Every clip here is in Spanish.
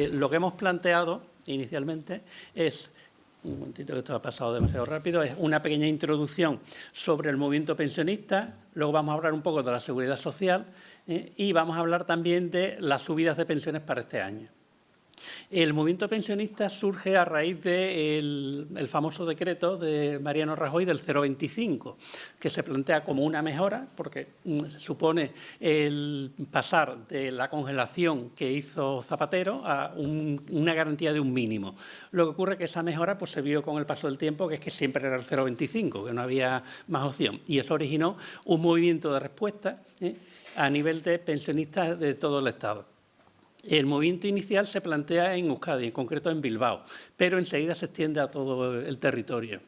Lo que hemos planteado inicialmente es, un momentito que esto ha pasado demasiado rápido, es una pequeña introducción sobre el movimiento pensionista, luego vamos a hablar un poco de la seguridad social y vamos a hablar también de las subidas de pensiones para este año. El movimiento pensionista surge a raíz del famoso decreto de Mariano Rajoy del 0,25, que se plantea como una mejora, porque supone el pasar de la congelación que hizo Zapatero a una garantía de un mínimo. Lo que ocurre es que esa mejora pues, se vio con el paso del tiempo, que es que siempre era el 0,25, que no había más opción. Y eso originó un movimiento de respuesta a nivel de pensionistas de todo el Estado. El movimiento inicial se plantea en Euskadi, en concreto en Bilbao, pero enseguida se extiende a todo el territorio.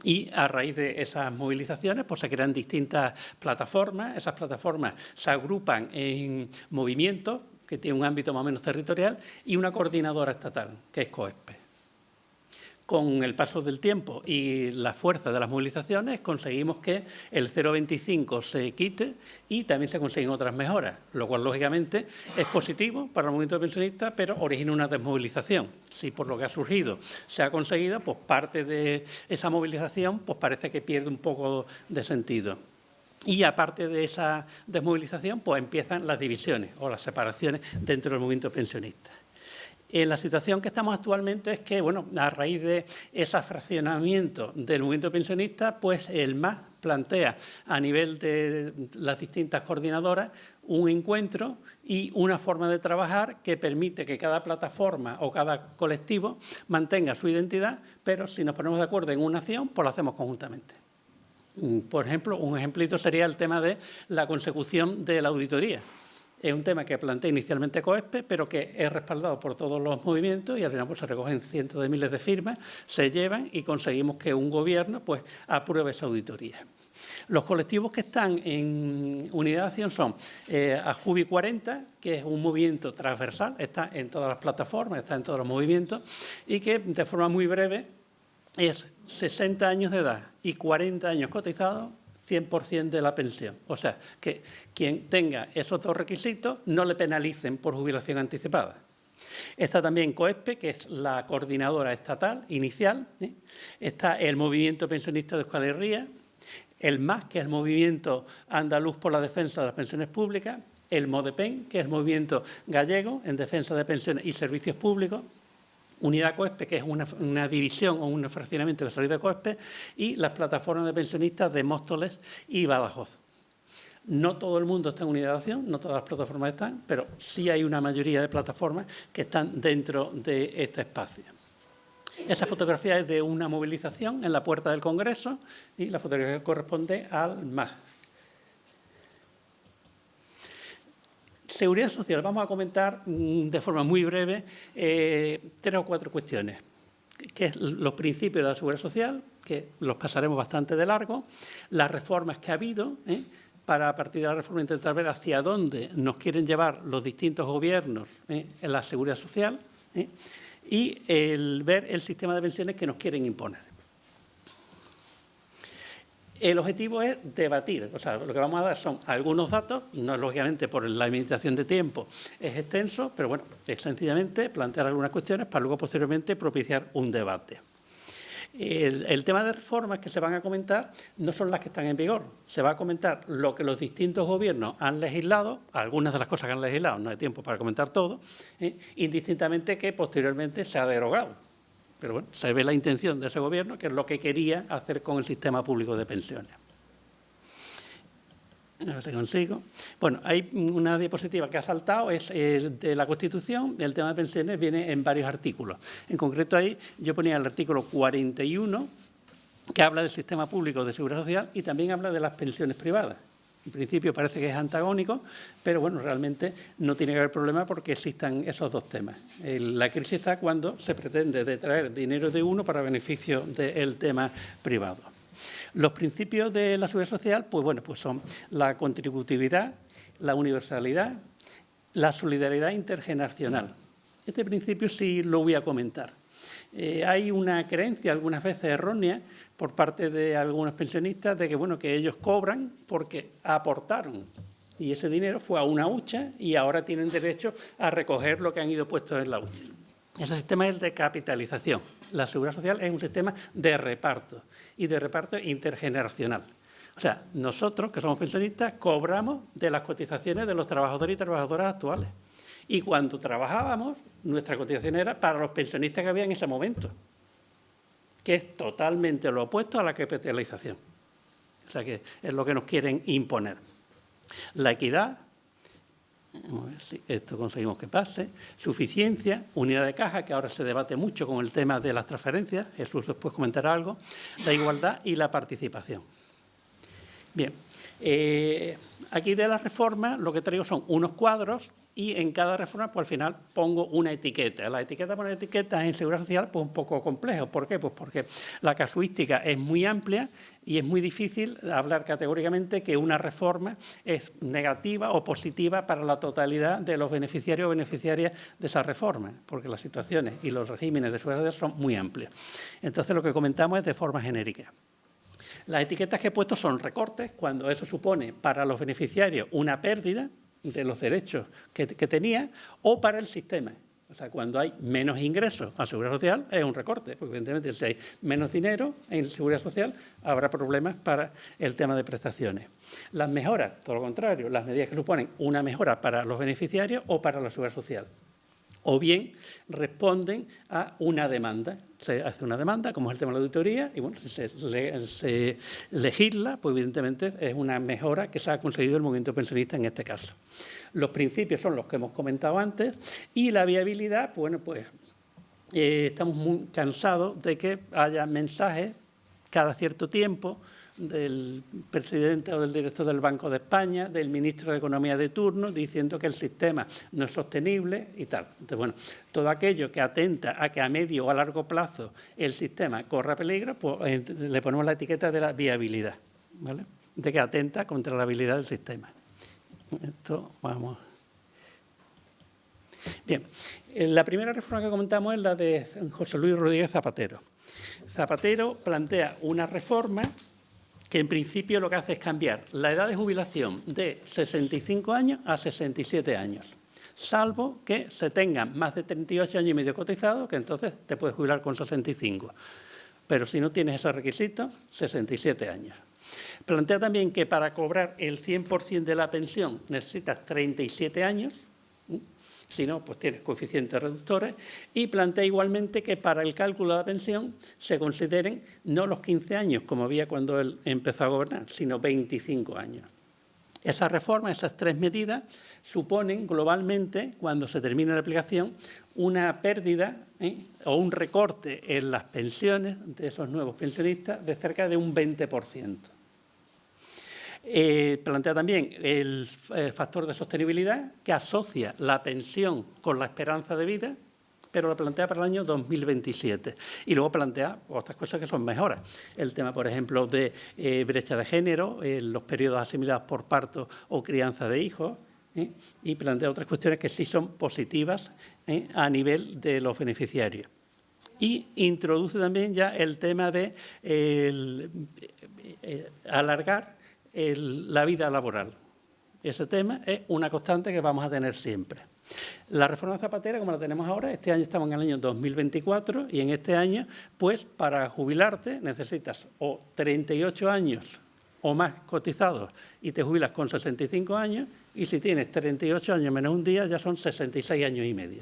Y a raíz de esas movilizaciones pues, se crean distintas plataformas. Esas plataformas se agrupan en movimientos, que tienen un ámbito más o menos territorial, y una coordinadora estatal, que es COESPE. Con el paso del tiempo y la fuerza de las movilizaciones conseguimos que el 0,25 se quite y también se consiguen otras mejoras, lo cual lógicamente es positivo para el movimiento pensionista, pero origina una desmovilización. Si por lo que ha surgido se ha conseguido, pues parte de esa movilización pues parece que pierde un poco de sentido. Y aparte de esa desmovilización, pues empiezan las divisiones o las separaciones dentro del movimiento pensionista. En la situación que estamos actualmente es que, bueno, a raíz de ese fraccionamiento del movimiento pensionista, pues el MAS plantea a nivel de las distintas coordinadoras un encuentro y una forma de trabajar que permite que cada plataforma o cada colectivo mantenga su identidad, pero si nos ponemos de acuerdo en una acción, pues lo hacemos conjuntamente. Por ejemplo, un ejemplito sería el tema de la consecución de la auditoría. Es un tema que plantea inicialmente COESPE, pero que es respaldado por todos los movimientos y al final pues, se recogen cientos de miles de firmas, se llevan y conseguimos que un gobierno pues, apruebe esa auditoría. Los colectivos que están en unidad de acción son Ajubi 40, que es un movimiento transversal, está en todas las plataformas, está en todos los movimientos y que de forma muy breve es 60 años de edad y 40 años cotizados, 100% de la pensión. O sea, que quien tenga esos dos requisitos no le penalicen por jubilación anticipada. Está también COESPE, que es la coordinadora estatal inicial. Está el Movimiento Pensionista de Euskal Herria, el MAS, que es el Movimiento Andaluz por la Defensa de las Pensiones Públicas, el MODEPEN, que es el Movimiento Gallego en Defensa de Pensiones y Servicios Públicos, Unidad COESPE, que es una división o un fraccionamiento que salió de COESPE, y las plataformas de pensionistas de Móstoles y Badajoz. No todo el mundo está en unidad de acción, no todas las plataformas están, pero sí hay una mayoría de plataformas que están dentro de este espacio. Esa fotografía es de una movilización en la puerta del Congreso y la fotografía corresponde al MAS. Seguridad social. Vamos a comentar de forma muy breve 3 o 4 cuestiones, que es los principios de la seguridad social, que los pasaremos bastante de largo, las reformas que ha habido, para a partir de la reforma intentar ver hacia dónde nos quieren llevar los distintos gobiernos en la seguridad social y ver el sistema de pensiones que nos quieren imponer. El objetivo es debatir, o sea, lo que vamos a dar son algunos datos, no lógicamente por la limitación de tiempo es extenso, pero bueno, es sencillamente plantear algunas cuestiones para luego posteriormente propiciar un debate. El tema de reformas que se van a comentar no son las que están en vigor, se va a comentar lo que los distintos gobiernos han legislado, algunas de las cosas que han legislado, no hay tiempo para comentar todo, indistintamente que posteriormente se ha derogado. Pero bueno, se ve la intención de ese gobierno, que es lo que quería hacer con el sistema público de pensiones. A ver si consigo. Bueno, hay una diapositiva que ha saltado, es de la Constitución. El tema de pensiones viene en varios artículos. En concreto ahí yo ponía el artículo 41, que habla del sistema público de seguridad social y también habla de las pensiones privadas. En principio parece que es antagónico, pero bueno, realmente no tiene que haber problema porque existan esos dos temas. La crisis está cuando se pretende traer dinero de uno para beneficio del tema privado. Los principios de la seguridad social, pues bueno, pues son la contributividad, la universalidad, la solidaridad intergeneracional. Este principio sí lo voy a comentar. Hay una creencia, algunas veces errónea, por parte de algunos pensionistas, de que, bueno, que ellos cobran porque aportaron. Y ese dinero fue a una hucha y ahora tienen derecho a recoger lo que han ido puestos en la hucha. Ese sistema es el de capitalización. La seguridad social es un sistema de reparto y de reparto intergeneracional. O sea, nosotros, que somos pensionistas, cobramos de las cotizaciones de los trabajadores y trabajadoras actuales. Y cuando trabajábamos, nuestra cotización era para los pensionistas que había en ese momento, que es totalmente lo opuesto a la capitalización. O sea, que es lo que nos quieren imponer. La equidad, vamos a ver si esto conseguimos que pase, suficiencia, unidad de caja, que ahora se debate mucho con el tema de las transferencias, Jesús después comentará algo, la igualdad y la participación. Bien, aquí de la reforma lo que traigo son unos cuadros y en cada reforma pues al final pongo una etiqueta. La etiqueta poner etiquetas en seguridad social pues un poco complejo. ¿Por qué? Pues porque la casuística es muy amplia y es muy difícil hablar categóricamente que una reforma es negativa o positiva para la totalidad de los beneficiarios o beneficiarias de esa reforma, porque las situaciones y los regímenes de seguridad social son muy amplios. Entonces lo que comentamos es de forma genérica. Las etiquetas que he puesto son recortes, cuando eso supone para los beneficiarios una pérdida de los derechos que tenía, o para el sistema. O sea, cuando hay menos ingresos a seguridad social es un recorte, porque evidentemente si hay menos dinero en seguridad social habrá problemas para el tema de prestaciones. Las mejoras, todo lo contrario, las medidas que suponen una mejora para los beneficiarios o para la seguridad social. O bien responden a una demanda. Se hace una demanda, como es el tema de la auditoría, y bueno, si se legisla, pues evidentemente es una mejora que se ha conseguido el movimiento pensionista en este caso. Los principios son los que hemos comentado antes y la viabilidad, bueno, pues estamos muy cansados de que haya mensajes cada cierto tiempo del presidente o del director del Banco de España, del ministro de Economía de turno, diciendo que el sistema no es sostenible y tal. Entonces, bueno, todo aquello que atenta a que a medio o a largo plazo el sistema corra peligro, pues le ponemos la etiqueta de la viabilidad, ¿vale? De que atenta contra la habilidad del sistema. Esto, vamos. Bien, la primera reforma que comentamos es la de José Luis Rodríguez Zapatero. Zapatero plantea una reforma que en principio lo que hace es cambiar la edad de jubilación de 65 años a 67 años, salvo que se tengan más de 38 años y medio cotizados, que entonces te puedes jubilar con 65. Pero si no tienes ese requisito, 67 años. Plantea también que para cobrar el 100% de la pensión necesitas 37 años, si no, pues tienes coeficientes reductores, y plantea igualmente que para el cálculo de la pensión se consideren no los 15 años, como había cuando él empezó a gobernar, sino 25 años. Esa reforma, esas tres medidas, suponen globalmente, cuando se termine la aplicación, una pérdida o un recorte en las pensiones de esos nuevos pensionistas de cerca de un 20%. Plantea también el factor de sostenibilidad que asocia la pensión con la esperanza de vida, pero lo plantea para el año 2027. Y luego plantea otras cosas que son mejoras. El tema, por ejemplo, de brecha de género, los periodos asimilados por parto o crianza de hijos, y plantea otras cuestiones que sí son positivas a nivel de los beneficiarios. Y introduce también ya el tema de alargar la vida laboral. Ese tema es una constante que vamos a tener siempre. La reforma zapatera, como la tenemos ahora, este año estamos en el año 2024 y en este año, pues para jubilarte necesitas o 38 años o más cotizados y te jubilas con 65 años, y si tienes 38 años menos un día ya son 66 años y medio.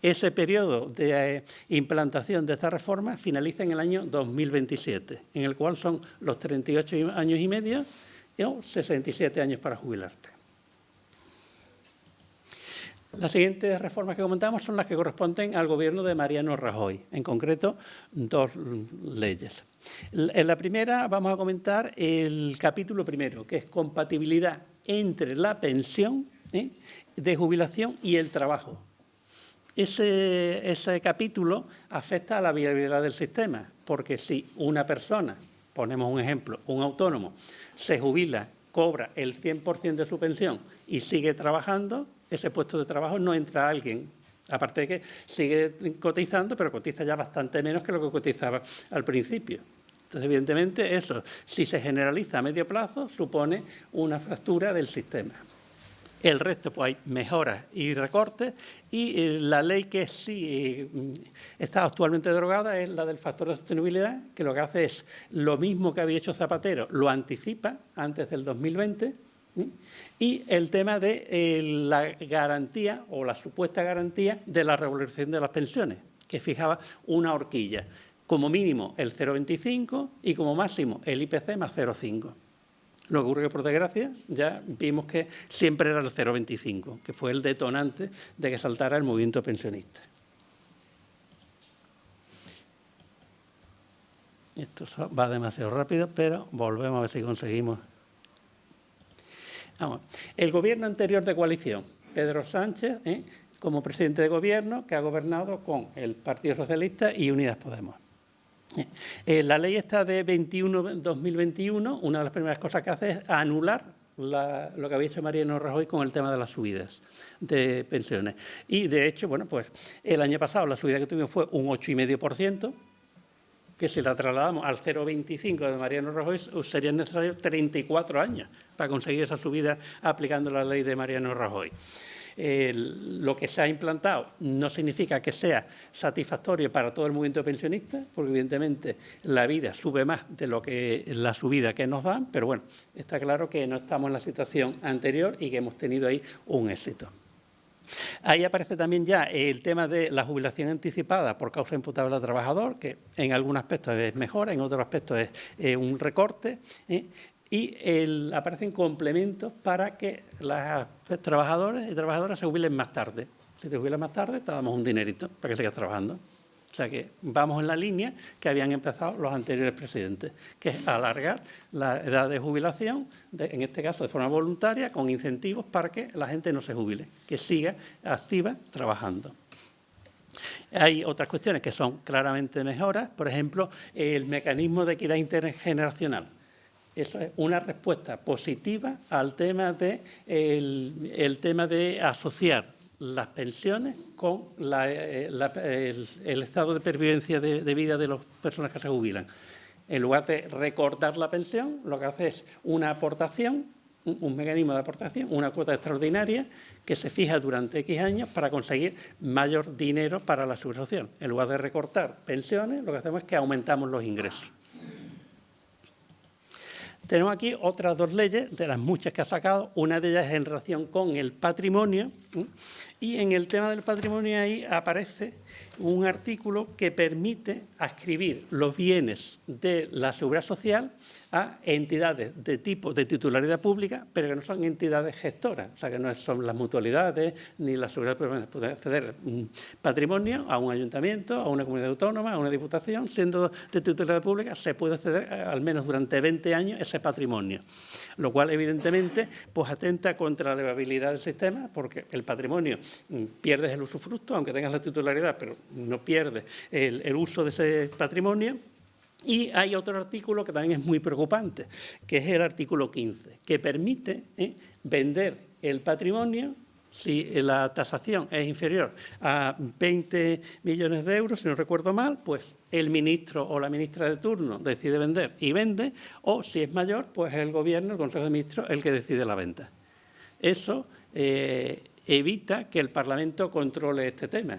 Ese periodo de implantación de esta reforma finaliza en el año 2027, en el cual son los 38 años y medio o 67 años para jubilarte. Las siguientes reformas que comentamos son las que corresponden al gobierno de Mariano Rajoy, en concreto dos leyes. En la primera vamos a comentar el capítulo primero, que es compatibilidad entre la pensión de jubilación y el trabajo. Ese capítulo afecta a la viabilidad del sistema, porque si una persona, ponemos un ejemplo, un autónomo se jubila, cobra el 100% de su pensión y sigue trabajando, ese puesto de trabajo no entra alguien. Aparte de que sigue cotizando, pero cotiza ya bastante menos que lo que cotizaba al principio. Entonces, evidentemente, eso, si se generaliza a medio plazo, supone una fractura del sistema. El resto, pues hay mejoras y recortes, y la ley que sí está actualmente derogada es la del factor de sostenibilidad, que lo que hace es lo mismo que había hecho Zapatero, lo anticipa antes del 2020, y el tema de la garantía o la supuesta garantía de la regularización de las pensiones, que fijaba una horquilla, como mínimo el 0,25 y como máximo el IPC más 0,5. Lo que ocurre que, por desgracia, ya vimos que siempre era el 0,25, que fue el detonante de que saltara el movimiento pensionista. Esto va demasiado rápido, pero volvemos a ver si conseguimos. Vamos. El gobierno anterior de coalición, Pedro Sánchez, como presidente de gobierno, que ha gobernado con el Partido Socialista y Unidas Podemos. La ley esta de 2021, una de las primeras cosas que hace es anular lo que había hecho Mariano Rajoy con el tema de las subidas de pensiones. Y, de hecho, bueno, pues el año pasado la subida que tuvimos fue un 8,5%, que si la trasladamos al 0,25 de Mariano Rajoy, serían necesarios 34 años para conseguir esa subida aplicando la ley de Mariano Rajoy. Lo que se ha implantado no significa que sea satisfactorio para todo el movimiento pensionista, porque evidentemente la vida sube más de lo que la subida que nos dan, pero bueno, está claro que no estamos en la situación anterior y que hemos tenido ahí un éxito. Ahí aparece también ya el tema de la jubilación anticipada por causa imputable al trabajador, que en algunos aspectos es mejora, en otros aspectos es un recorte, y aparecen complementos para que los trabajadores y trabajadoras se jubilen más tarde. Si te jubilas más tarde, te damos un dinerito para que sigas trabajando. O sea que vamos en la línea que habían empezado los anteriores presidentes, que es alargar la edad de jubilación, en este caso de forma voluntaria, con incentivos para que la gente no se jubile, que siga activa trabajando. Hay otras cuestiones que son claramente mejoras, por ejemplo, el mecanismo de equidad intergeneracional. Eso es una respuesta positiva al tema de el tema de asociar las pensiones con el estado de pervivencia de vida de las personas que se jubilan. En lugar de recortar la pensión, lo que hace es una aportación, un mecanismo de aportación, una cuota extraordinaria que se fija durante X años para conseguir mayor dinero para la seguridad social. En lugar de recortar pensiones, lo que hacemos es que aumentamos los ingresos. Tenemos aquí otras dos leyes, de las muchas que ha sacado. Una de ellas es en relación con el patrimonio. Y en el tema del patrimonio ahí aparece un artículo que permite adscribir los bienes de la seguridad social a entidades de tipo de titularidad pública, pero que no son entidades gestoras, o sea, que no son las mutualidades ni la seguridad privada. Puede acceder un patrimonio a un ayuntamiento, a una comunidad autónoma, a una diputación, siendo de titularidad pública, se puede acceder al menos durante 20 años ese patrimonio, lo cual evidentemente pues atenta contra la viabilidad del sistema, porque el patrimonio pierdes el usufructo, aunque tengas la titularidad, pero no pierdes el uso de ese patrimonio. Y hay otro artículo que también es muy preocupante, que es el artículo 15, que permite vender el patrimonio si la tasación es inferior a 20 millones de euros, si no recuerdo mal, pues el ministro o la ministra de turno decide vender y vende, o si es mayor, pues el gobierno, el Consejo de Ministros, el que decide la venta. Eso evita que el Parlamento controle este tema.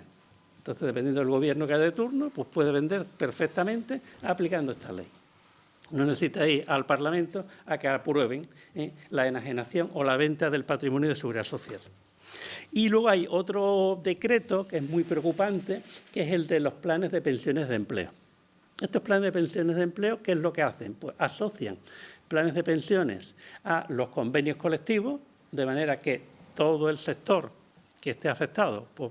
Entonces, dependiendo del gobierno que haya de turno, pues puede vender perfectamente aplicando esta ley. No necesita ir al Parlamento a que aprueben la enajenación o la venta del patrimonio de seguridad social. Y luego hay otro decreto que es muy preocupante, que es el de los planes de pensiones de empleo. Estos planes de pensiones de empleo, ¿qué es lo que hacen? Pues asocian planes de pensiones a los convenios colectivos, de manera que todo el sector que esté afectado pues,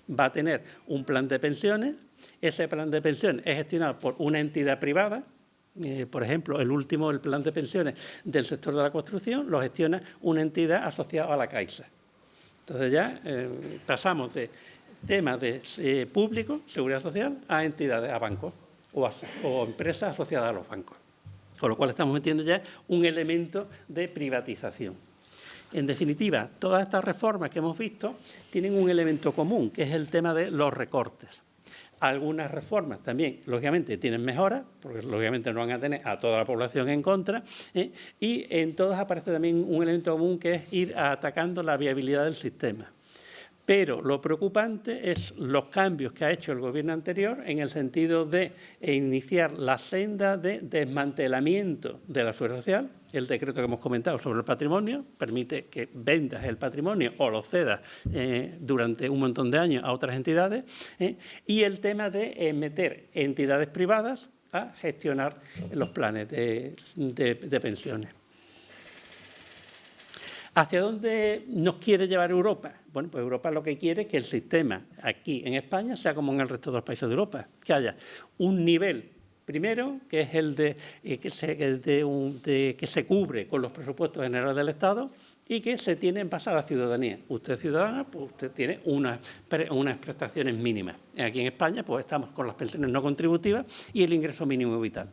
va a tener un plan de pensiones. Ese plan de pensiones es gestionado por una entidad privada. Por ejemplo, el plan de pensiones del sector de la construcción lo gestiona una entidad asociada a la Caixa. Entonces ya pasamos de temas de público, seguridad social, a entidades, a bancos o empresas asociadas a los bancos. Con lo cual estamos metiendo ya un elemento de privatización. En definitiva, todas estas reformas que hemos visto tienen un elemento común, que es el tema de los recortes. Algunas reformas también, lógicamente, tienen mejoras, porque lógicamente no van a tener a toda la población en contra, y en todas aparece también un elemento común, que es ir atacando la viabilidad del sistema. Pero lo preocupante es los cambios que ha hecho el Gobierno anterior en el sentido de iniciar la senda de desmantelamiento de la seguridad social. El decreto que hemos comentado sobre el patrimonio permite que vendas el patrimonio o lo cedas durante un montón de años a otras entidades. Y el tema de meter entidades privadas a gestionar los planes de pensiones. ¿Hacia dónde nos quiere llevar Europa? Bueno, pues Europa lo que quiere es que el sistema aquí en España sea como en el resto de los países de Europa, que haya un nivel primero, que es el que se cubre con los presupuestos generales del Estado y que se tiene en base a la ciudadanía. Usted es ciudadana, pues usted tiene unas prestaciones mínimas. Aquí en España pues estamos con las pensiones no contributivas y el ingreso mínimo vital.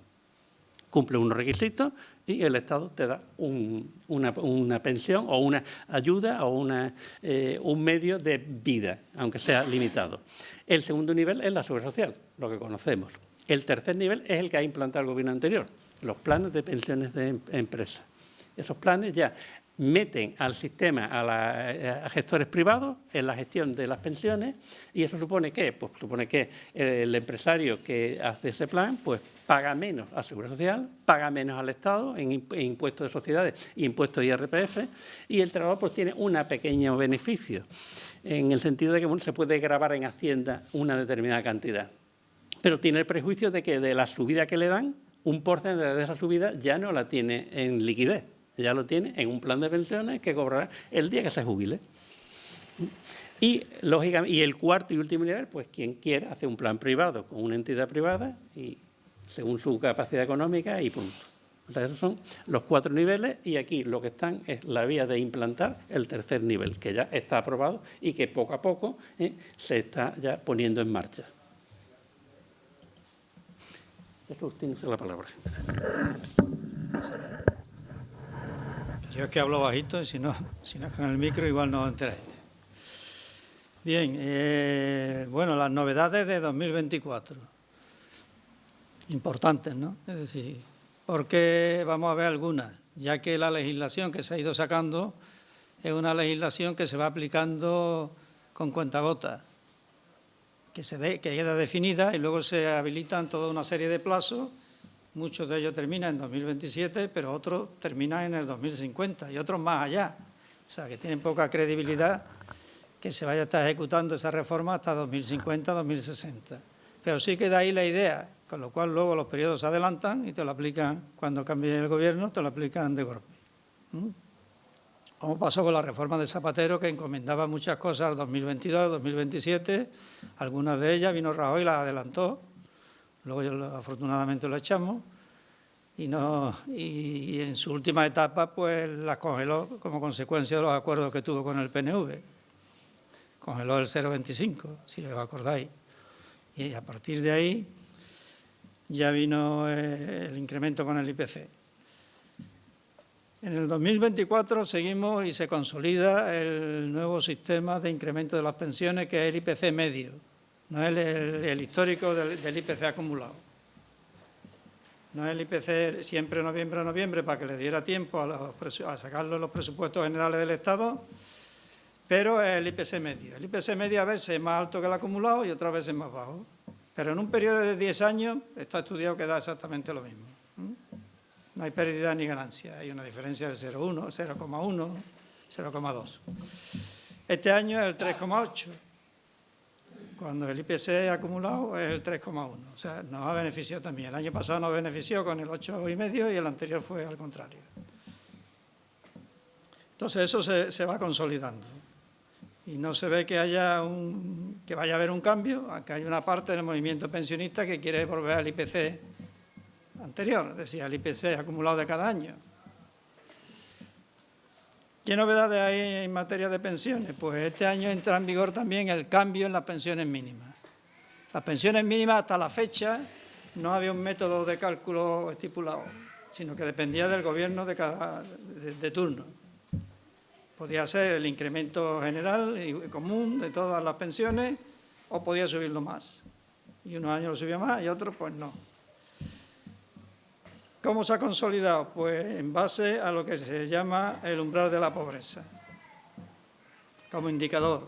Cumple unos requisitos y el Estado te da una pensión o una ayuda o un medio de vida, aunque sea limitado. El segundo nivel es la seguridad social, lo que conocemos. El tercer nivel es el que ha implantado el Gobierno anterior, los planes de pensiones de empresas. Esos planes ya meten al sistema a gestores privados en la gestión de las pensiones y eso supone que, pues supone que el empresario que hace ese plan pues paga menos a Seguridad Social, paga menos al Estado en impuestos de sociedades y impuestos de IRPF y el trabajador pues tiene un pequeño beneficio en el sentido de que bueno, se puede gravar en Hacienda una determinada cantidad, pero tiene el prejuicio de que de la subida que le dan, un porcentaje de esa subida ya no la tiene en liquidez. Ya lo tiene en un plan de pensiones que cobrará el día que se jubile. Y, lógicamente, y el cuarto y último nivel, pues quien quiera hace un plan privado con una entidad privada y según su capacidad económica y punto. O sea, esos son los 4 niveles y aquí lo que están es la vía de implantar el tercer nivel, que ya está aprobado y que poco a poco se está ya poniendo en marcha. Eso tiene la palabra. Yo es que hablo bajito y si no es con el micro igual no os enteráis. Bien, bueno, las novedades de 2024. Importantes, ¿no? Es decir, porque vamos a ver algunas, ya que la legislación que se ha ido sacando es una legislación que se va aplicando con cuentagotas, que queda definida y luego se habilitan toda una serie de plazos. Muchos de ellos terminan en 2027, pero otros terminan en el 2050 y otros más allá. O sea, que tienen poca credibilidad que se vaya a estar ejecutando esa reforma hasta 2050, 2060. Pero sí que de ahí la idea, con lo cual luego los periodos se adelantan y te lo aplican, cuando cambie el gobierno, te lo aplican de golpe. Como pasó con la reforma de Zapatero, que encomendaba muchas cosas al 2022, 2027, algunas de ellas vino Rajoy y las adelantó. Luego afortunadamente lo echamos y en su última etapa pues las congeló como consecuencia de los acuerdos que tuvo con el PNV. Congeló el 0,25, si os acordáis. Y a partir de ahí ya vino el incremento con el IPC. En el 2024 seguimos y se consolida el nuevo sistema de incremento de las pensiones, que es el IPC medio. No es el histórico del IPC acumulado. No es el IPC siempre noviembre a noviembre para que le diera tiempo a sacarlo en los presupuestos generales del Estado, pero es el IPC medio. El IPC medio a veces es más alto que el acumulado y otras veces más bajo. Pero en un periodo de 10 años está estudiado que da exactamente lo mismo. No hay pérdida ni ganancia, hay una diferencia del 0,1, 0,1, 0,2. Este año es el 3,8. Cuando el IPC acumulado es el 3,1. O sea, nos ha beneficiado también. El año pasado nos benefició con el 8,5 y el anterior fue al contrario. Entonces eso se va consolidando. Y no se ve que vaya a haber un cambio, aunque hay una parte del movimiento pensionista que quiere volver al IPC anterior, es decir, al IPC acumulado de cada año. ¿Qué novedades hay en materia de pensiones? Pues este año entra en vigor también el cambio en las pensiones mínimas. Las pensiones mínimas hasta la fecha no había un método de cálculo estipulado. sino que dependía del gobierno de turno. Podía ser el incremento general y común de todas las pensiones o podía subirlo más. Y unos años lo subió más y otros pues no. ¿Cómo se ha consolidado? Pues en base a lo que se llama el umbral de la pobreza, como indicador.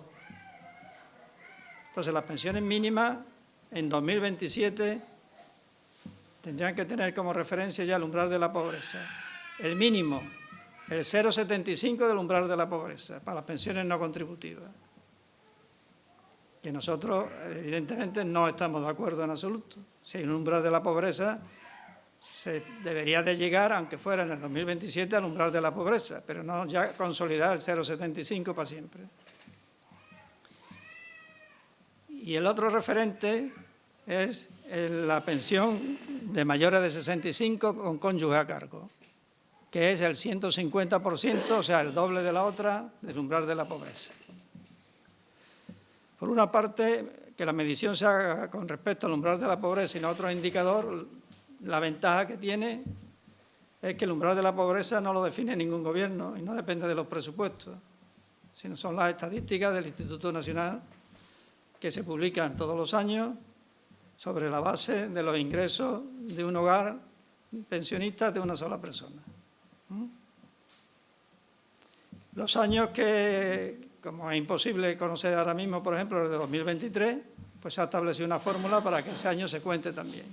Entonces, las pensiones mínimas en 2027 tendrían que tener como referencia ya el umbral de la pobreza. El mínimo, el 0,75 del umbral de la pobreza, para las pensiones no contributivas. Que nosotros, evidentemente, no estamos de acuerdo en absoluto. Si hay un umbral de la pobreza, se debería de llegar, aunque fuera en el 2027, al umbral de la pobreza, pero no ya consolidar el 0,75 para siempre. Y el otro referente es la pensión de mayores de 65 con cónyuge a cargo, que es el 150%, o sea, el doble de la otra, del umbral de la pobreza. Por una parte, que la medición se haga con respecto al umbral de la pobreza y no a otro indicador, la ventaja que tiene es que el umbral de la pobreza no lo define ningún gobierno y no depende de los presupuestos, sino son las estadísticas del Instituto Nacional que se publican todos los años sobre la base de los ingresos de un hogar pensionista de una sola persona. Los años que, como es imposible conocer ahora mismo, por ejemplo, el de 2023, pues se ha establecido una fórmula para que ese año se cuente también.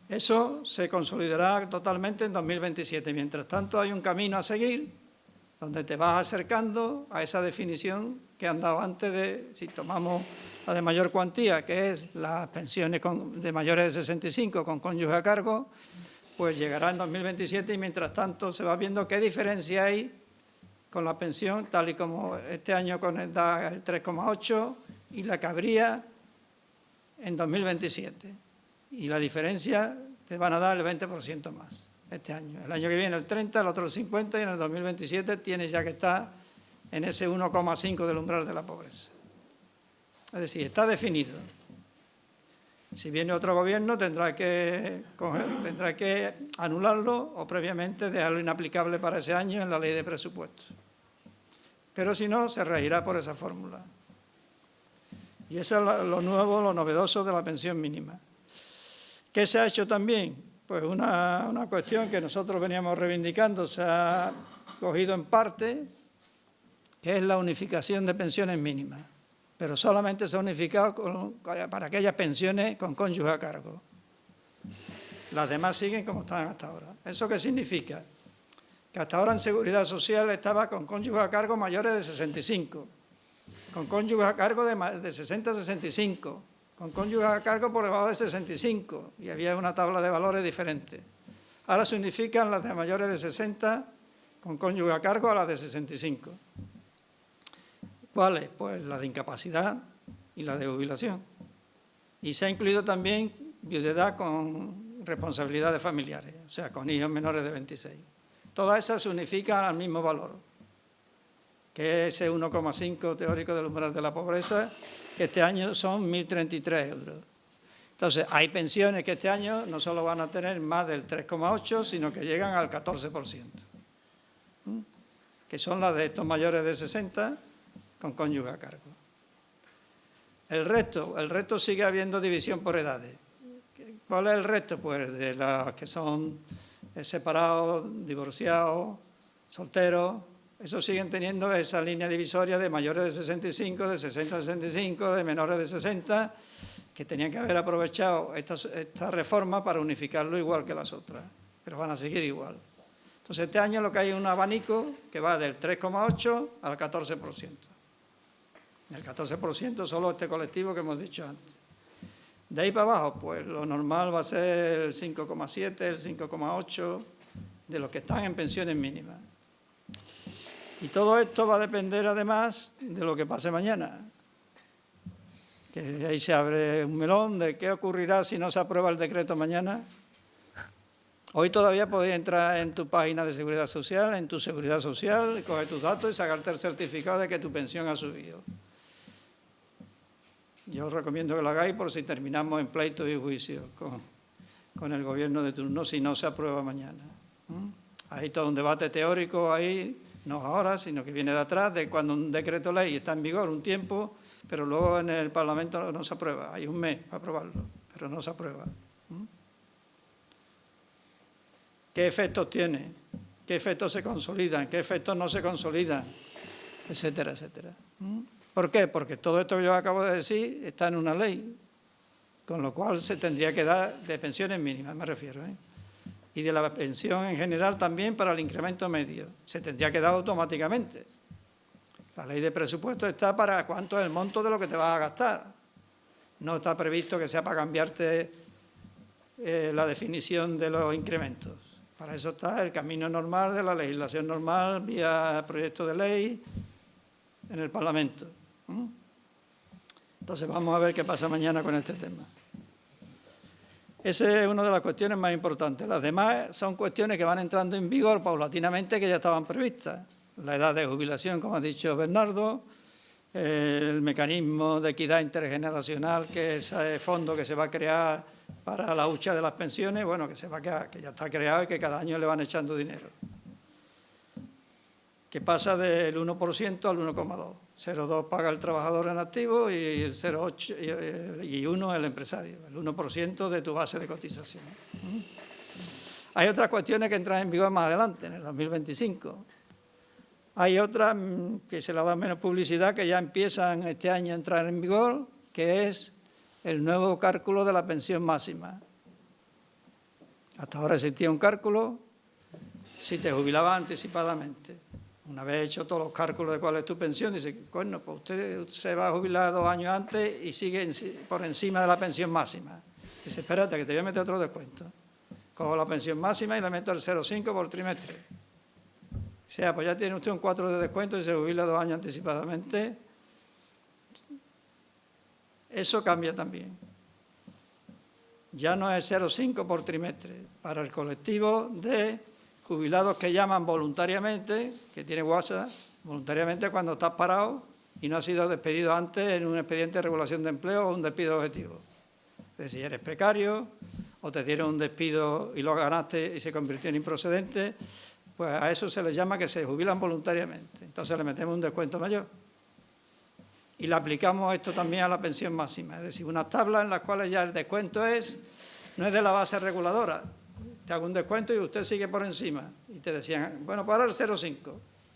Eso se consolidará totalmente en 2027. Mientras tanto, hay un camino a seguir donde te vas acercando a esa definición que han dado antes de, si tomamos la de mayor cuantía, que es las pensiones de mayores de 65 con cónyuge a cargo, pues llegará en 2027 y mientras tanto se va viendo qué diferencia hay con la pensión, tal y como este año da el 3,8 y la que habría en 2027. Y la diferencia te van a dar el 20% más este año. El año que viene el 30, el otro el 50 y en el 2027 tienes ya que estar en ese 1,5 del umbral de la pobreza. Es decir, está definido. Si viene otro gobierno tendrá que anularlo o previamente dejarlo inaplicable para ese año en la ley de presupuestos. Pero si no, se regirá por esa fórmula. Y eso es lo nuevo, lo novedoso de la pensión mínima. ¿Qué se ha hecho también? Pues una cuestión que nosotros veníamos reivindicando, se ha cogido en parte, que es la unificación de pensiones mínimas. Pero solamente se ha unificado para aquellas pensiones con cónyuge a cargo. Las demás siguen como están hasta ahora. ¿Eso qué significa? Que hasta ahora en Seguridad Social estaba con cónyuge a cargo mayores de 65, con cónyuge a cargo de 60 a 65, con cónyuge a cargo por debajo de 65, y había una tabla de valores diferente. Ahora se unifican las de mayores de 60 con cónyuge a cargo a las de 65. ¿Cuáles? Pues la de incapacidad y la de jubilación. Y se ha incluido también viudedad con responsabilidades familiares, o sea, con hijos menores de 26. Todas esas se unifican al mismo valor, que es ese 1,5 teórico del umbral de la pobreza, que este año son 1.033 euros. Entonces, hay pensiones que este año no solo van a tener más del 3,8, sino que llegan al 14%, que son las de estos mayores de 60 con cónyuge a cargo. El resto sigue habiendo división por edades. ¿Cuál es el resto? Pues de las que son separados, divorciados, solteros, esos siguen teniendo esa línea divisoria de mayores de 65, de 60 a 65, de menores de 60, que tenían que haber aprovechado esta reforma para unificarlo igual que las otras, pero van a seguir igual. Entonces, este año lo que hay es un abanico que va del 3,8 al 14%. El 14% solo este colectivo que hemos dicho antes. De ahí para abajo, pues lo normal va a ser el 5,7, el 5,8 de los que están en pensiones mínimas. Y todo esto va a depender además de lo que pase mañana. Que ahí se abre un melón de qué ocurrirá si no se aprueba el decreto mañana. Hoy todavía podéis entrar en tu página de Seguridad Social, en tu Seguridad Social, coger tus datos y sacarte el certificado de que tu pensión ha subido. Yo os recomiendo que lo hagáis por si terminamos en pleitos y juicios con el gobierno de turno si no se aprueba mañana. Hay todo un debate teórico ahí, no ahora, sino que viene de atrás, de cuando un decreto ley está en vigor un tiempo, pero luego en el Parlamento no se aprueba. Hay un mes para aprobarlo, pero no se aprueba. ¿Qué efectos tiene? ¿Qué efectos se consolidan? ¿Qué efectos no se consolidan? Etcétera, etcétera. ¿Por qué? Porque todo esto que yo acabo de decir está en una ley, con lo cual se tendría que dar de pensiones mínimas, me refiero, y de la pensión en general también para el incremento medio. Se tendría que dar automáticamente. La ley de presupuesto está para cuánto es el monto de lo que te vas a gastar. No está previsto que sea para cambiarte la definición de los incrementos. Para eso está el camino normal de la legislación normal vía proyecto de ley en el Parlamento. Entonces vamos a ver qué pasa mañana con este tema. Esa es una de las cuestiones más importantes. Las demás son cuestiones que van entrando en vigor paulatinamente, que ya estaban previstas. La edad de jubilación, como ha dicho Bernardo, el mecanismo de equidad intergeneracional, que es ese fondo que se va a crear para la hucha de las pensiones, bueno, que se va a quedar, que ya está creado y que cada año le van echando dinero. Que pasa del 1% al 1,2%. 0,2 paga el trabajador en activo y el 0,8 y 1 el empresario, el 1% de tu base de cotización. Hay otras cuestiones que entran en vigor más adelante, en el 2025. Hay otras que se le da menos publicidad, que ya empiezan este año a entrar en vigor, que es el nuevo cálculo de la pensión máxima. Hasta ahora existía un cálculo si te jubilabas anticipadamente. Una vez hecho todos los cálculos de cuál es tu pensión, dice, bueno, pues usted se va a jubilar 2 años antes y sigue por encima de la pensión máxima. Dice, espérate, que te voy a meter otro descuento. Cojo la pensión máxima y le meto el 0,5 por trimestre. O sea, pues ya tiene usted un 4 de descuento y se jubila 2 años anticipadamente. Eso cambia también. Ya no es 0,5 por trimestre. Para el colectivo de jubilados que llaman voluntariamente, que tiene WhatsApp, voluntariamente cuando estás parado y no has sido despedido antes en un expediente de regulación de empleo o un despido objetivo. Es decir, eres precario o te dieron un despido y lo ganaste y se convirtió en improcedente, pues a eso se les llama que se jubilan voluntariamente. Entonces le metemos un descuento mayor. Y le aplicamos esto también a la pensión máxima. Es decir, unas tablas en las cuales ya el descuento no es de la base reguladora. Te hago un descuento y usted sigue por encima. Y te decían, bueno, pues ahora el 0,5.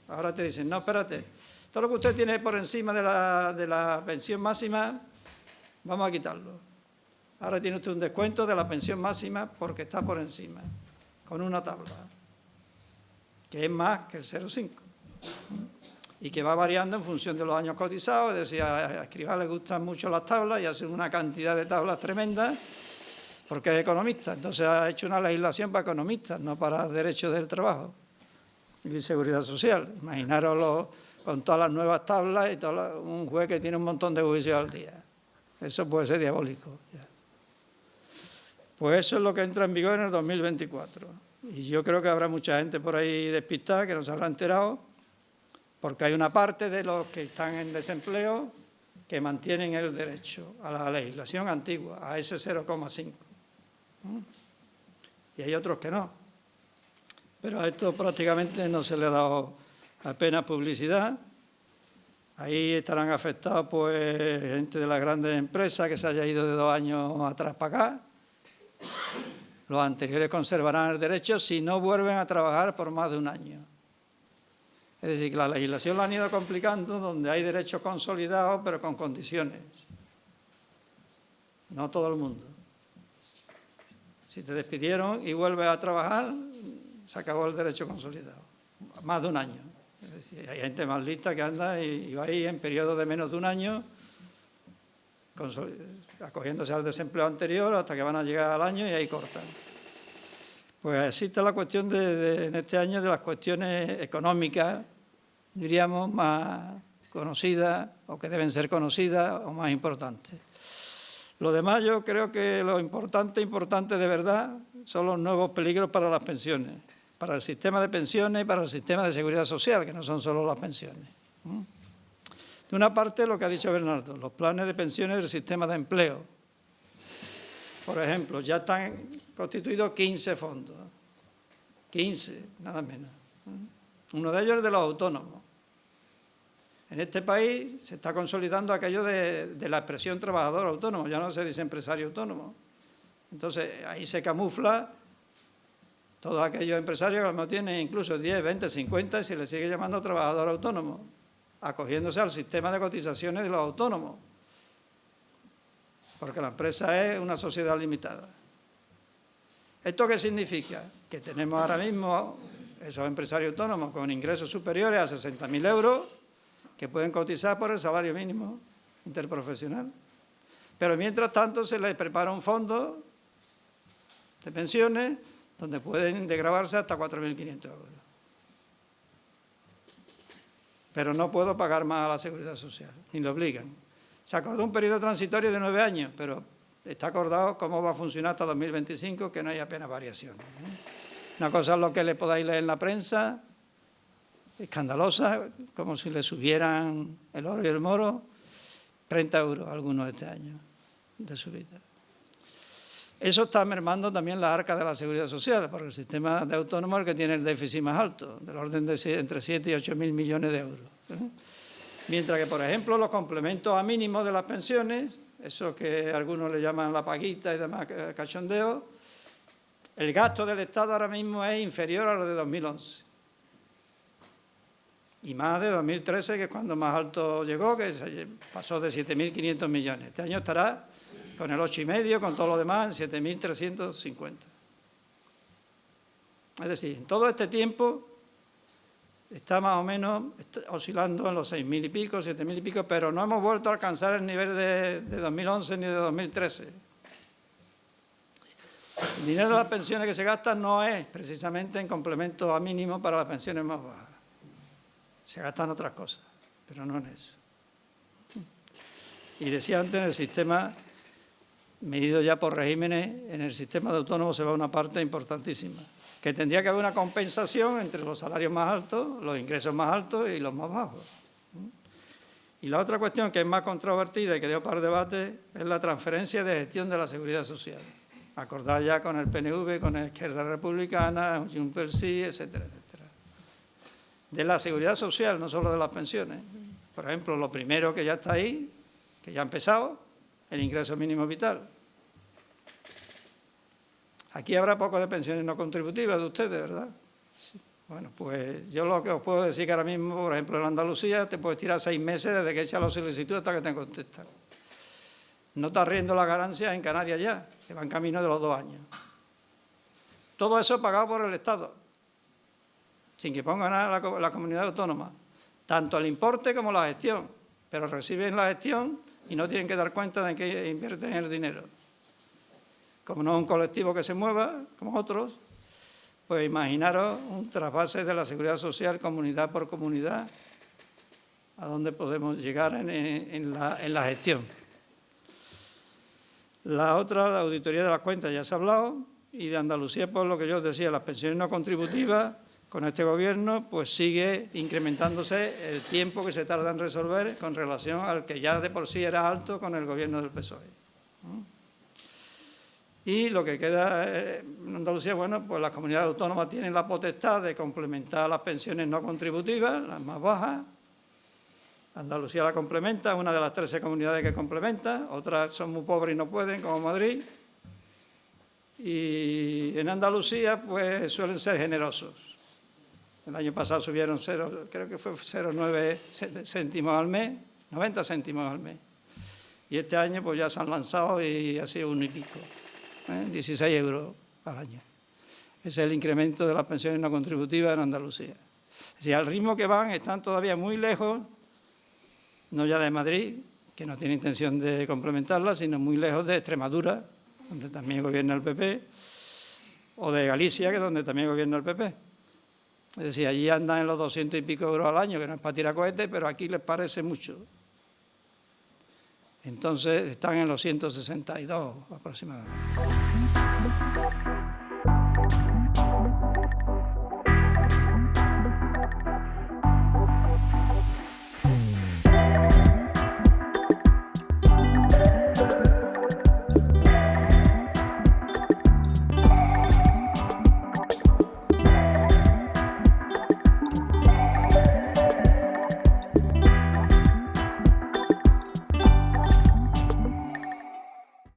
Ahora te dicen, no, espérate, todo lo que usted tiene por encima de la pensión máxima, vamos a quitarlo. Ahora tiene usted un descuento de la pensión máxima porque está por encima, con una tabla, que es más que el 0,5. Y que va variando en función de los años cotizados. Es decir, a Escrivá le gustan mucho las tablas y hace una cantidad de tablas tremendas, porque es economista. Entonces ha hecho una legislación para economistas, no para derechos del trabajo y seguridad social. Imaginaros con todas las nuevas tablas y un juez que tiene un montón de juicios al día. Eso puede ser diabólico. Pues eso es lo que entra en vigor en el 2024. Y yo creo que habrá mucha gente por ahí despistada que no se habrá enterado, porque hay una parte de los que están en desempleo que mantienen el derecho a la legislación antigua, a ese 0,5. Y hay otros que no. Pero a esto prácticamente no se le ha dado apenas publicidad. Ahí estarán afectados pues gente de las grandes empresas que se haya ido de 2 años atrás para acá. Los anteriores conservarán el derecho si no vuelven a trabajar por más de 1 año. Es decir, que la legislación la han ido complicando donde hay derechos consolidados, pero con condiciones. No todo el mundo. Si te despidieron y vuelves a trabajar, se acabó el derecho consolidado. Más de 1 año. Es decir, hay gente más lista que anda y va ahí en periodo de menos de 1 año, acogiéndose al desempleo anterior hasta que van a llegar al año y ahí cortan. Pues existe la cuestión en este año de las cuestiones económicas, diríamos, más conocidas o que deben ser conocidas o más importantes. Lo demás yo creo que lo importante de verdad son los nuevos peligros para las pensiones, para el sistema de pensiones y para el sistema de seguridad social, que no son solo las pensiones. De una parte, lo que ha dicho Bernardo, los planes de pensiones del sistema de empleo. Por ejemplo, ya están constituidos 15 fondos. 15, nada menos. Uno de ellos es de los autónomos. En este país se está consolidando aquello de la expresión trabajador autónomo, ya no se dice empresario autónomo. Entonces, ahí se camufla todos aquellos empresarios que a lo mejor tienen incluso 10, 20, 50 y se les sigue llamando trabajador autónomo, acogiéndose al sistema de cotizaciones de los autónomos, porque la empresa es una sociedad limitada. ¿Esto qué significa? Que tenemos ahora mismo esos empresarios autónomos con ingresos superiores a 60.000 euros que pueden cotizar por el salario mínimo interprofesional. Pero mientras tanto se les prepara un fondo de pensiones donde pueden desgravarse hasta 4.500 euros. Pero no puedo pagar más a la Seguridad Social, ni lo obligan. Se acordó un periodo transitorio de 9 años, pero está acordado cómo va a funcionar hasta 2025, que no hay apenas variaciones. Una cosa es lo que le podáis leer en la prensa, escandalosa, como si le subieran el oro y el moro, 30 euros algunos este año de subida. Eso está mermando también la arca de la Seguridad Social, porque el sistema de autónomos es el que tiene el déficit más alto, del orden de entre 7 y 8.000 millones de euros. Mientras que, por ejemplo, los complementos a mínimos de las pensiones, eso que algunos le llaman la paguita y demás cachondeo, el gasto del Estado ahora mismo es inferior a lo de 2011. Y más de 2013, que es cuando más alto llegó, que pasó de 7.500 millones. Este año estará con el 8,5, con todo lo demás, en 7.350. Es decir, en todo este tiempo está más o menos oscilando en los 6.000 y pico, 7.000 y pico, pero no hemos vuelto a alcanzar el nivel de 2011 ni de 2013. El dinero de las pensiones que se gasta no es precisamente en complemento a mínimo para las pensiones más bajas. Se gastan otras cosas, pero no en eso. Y decía antes, en el sistema, medido ya por regímenes, en el sistema de autónomos se va una parte importantísima, que tendría que haber una compensación entre los salarios más altos, los ingresos más altos y los más bajos. Y la otra cuestión que es más controvertida y que dio para debate es la transferencia de gestión de la Seguridad Social, acordada ya con el PNV, con la Izquierda Republicana, Junts pel Sí, etcétera, etcétera. De la Seguridad Social, no solo de las pensiones. Por ejemplo, lo primero que ya está ahí, que ya ha empezado, el ingreso mínimo vital. Aquí habrá poco de pensiones no contributivas de ustedes, ¿verdad? Sí. Bueno, pues yo lo que os puedo decir que ahora mismo, por ejemplo, en Andalucía, te puedes tirar 6 meses desde que echas la solicitud hasta que te contestan. No está riendo la ganancia en Canarias ya, que va en camino de los 2 años. Todo eso pagado por el Estado, sin que ponga nada la comunidad autónoma. Tanto el importe como la gestión, pero reciben la gestión y no tienen que dar cuenta de que invierten el dinero. Como no es un colectivo que se mueva, como otros, pues imaginaros un trasvase de la Seguridad Social comunidad por comunidad, a dónde podemos llegar en la gestión. La otra, la auditoría de las cuentas, ya se ha hablado, y de Andalucía, pues lo que yo os decía, las pensiones no contributivas, con este gobierno, pues sigue incrementándose el tiempo que se tarda en resolver con relación al que ya de por sí era alto con el gobierno del PSOE. Y lo que queda en Andalucía, bueno, pues las comunidades autónomas tienen la potestad de complementar las pensiones no contributivas, las más bajas. Andalucía la complementa, una de las 13 comunidades que complementa, otras son muy pobres y no pueden, como Madrid. Y en Andalucía, pues suelen ser generosos. El año pasado subieron creo que fue 0,9 céntimos al mes, 90 céntimos al mes. Y este año pues ya se han lanzado y ha sido 1 y pico, 16 euros al año. Ese es el incremento de las pensiones no contributivas en Andalucía. Es decir, al ritmo que van están todavía muy lejos, no ya de Madrid, que no tiene intención de complementarla, sino muy lejos de Extremadura, donde también gobierna el PP, o de Galicia, que es donde también gobierna el PP. Es decir, allí andan en los 200 y pico euros al año, que no es para tirar cohetes, pero aquí les parece mucho. Entonces están en los 162 aproximadamente.